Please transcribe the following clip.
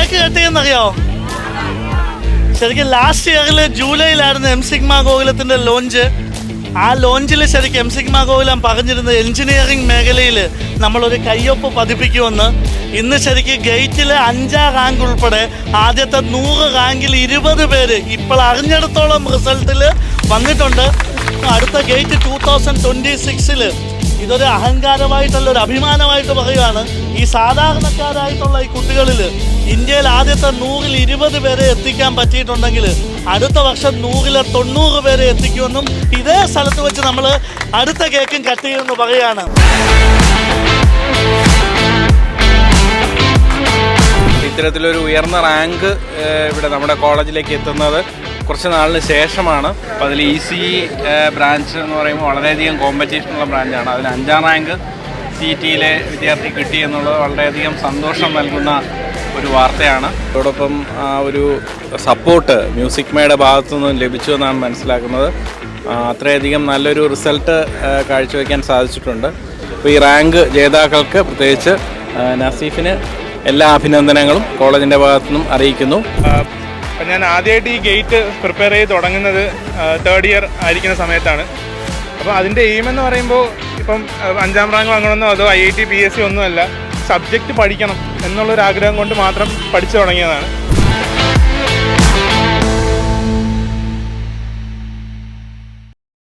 Cake cut ചെയ്യുന്നറിയോ? ശരിക്കും last ഇയറിൽ ജൂലൈയിലായിരുന്നു M sigma ഗോകുലത്തിൻ്റെ launch. ആ ലോഞ്ചിൽ ശരിക്കും എം സിഗ്മ ഗോകുലം പറഞ്ഞിരുന്നത് എൻജിനീയറിംഗ് മേഖലയിൽ നമ്മളൊരു കയ്യൊപ്പ് പതിപ്പിക്കുമെന്ന്. ഇന്ന് ശരിക്കും ഗേറ്റിൽ 5ാം റാങ്ക് ഉൾപ്പെടെ ആദ്യത്തെ 100 റാങ്കിൽ 20 പേര് ഇപ്പോൾ അറിഞ്ഞിടത്തോളം റിസൾട്ടിൽ വന്നിട്ടുണ്ട്. അടുത്ത ഗേറ്റ് 2026 ഇതൊരു അഹങ്കാരമായിട്ടുള്ള ഒരു അഭിമാനമായിട്ട് പറയുകയാണ്. ഈ സാധാരണക്കാരായിട്ടുള്ള ഈ കുട്ടികളിൽ ഇന്ത്യയിൽ ആദ്യത്തെ 100ൽ 20 പേരെ എത്തിക്കാൻ പറ്റിയിട്ടുണ്ടെങ്കിൽ അടുത്ത വർഷം 100ലെ 90 പേരെ എത്തിക്കുമെന്നും ഇതേ സ്ഥലത്ത് വെച്ച് നമ്മൾ അടുത്ത കേക്കും കട്ട് ചെയ്യുമെന്ന് പറയുകയാണ്. ഇത്തരത്തിലൊരു ഉയർന്ന റാങ്ക് ഇവിടെ നമ്മുടെ കോളേജിലേക്ക് എത്തുന്നത് കുറച്ച് നാളിന് ശേഷമാണ്. അപ്പോൾ അതിൽ ECE ബ്രാഞ്ച് എന്ന് പറയുമ്പോൾ വളരെയധികം കോമ്പറ്റീഷനുള്ള ബ്രാഞ്ചാണ്. അതിൽ 5ാം റാങ്ക് CETയിലെ വിദ്യാർത്ഥി കിട്ടി എന്നുള്ളത് വളരെയധികം സന്തോഷം നൽകുന്ന ഒരു വാർത്തയാണ്. അതോടൊപ്പം ഒരു സപ്പോർട്ട് മ്യൂസിക് മേയുടെ ഭാഗത്തു നിന്നും ലഭിച്ചു എന്നാണ് മനസ്സിലാക്കുന്നത്. അത്രയധികം നല്ലൊരു റിസൾട്ട് കാഴ്ചവെക്കാൻ സാധിച്ചിട്ടുണ്ട്. അപ്പോൾ ഈ റാങ്ക് ജേതാക്കൾക്ക് പ്രത്യേകിച്ച് നസീഫിന് എല്ലാ അഭിനന്ദനങ്ങളും കോളേജിൻ്റെ ഭാഗത്തു നിന്നും അറിയിക്കുന്നു. അപ്പം ഞാൻ ആദ്യമായിട്ട് ഈ ഗേറ്റ് പ്രിപ്പയർ ചെയ്ത് തുടങ്ങുന്നത് 3rd ഇയർ ആയിരിക്കുന്ന സമയത്താണ്. അപ്പോൾ അതിൻ്റെ എയിം എന്ന് പറയുമ്പോൾ ഇപ്പം 5ാം റാങ്ക് വാങ്ങണമെന്നോ അതോ IIT PSC ഒന്നുമല്ല, സബ്ജക്റ്റ് പഠിക്കണം എന്നുള്ളൊരാഗ്രഹം കൊണ്ട് മാത്രം പഠിച്ചു തുടങ്ങിയതാണ്.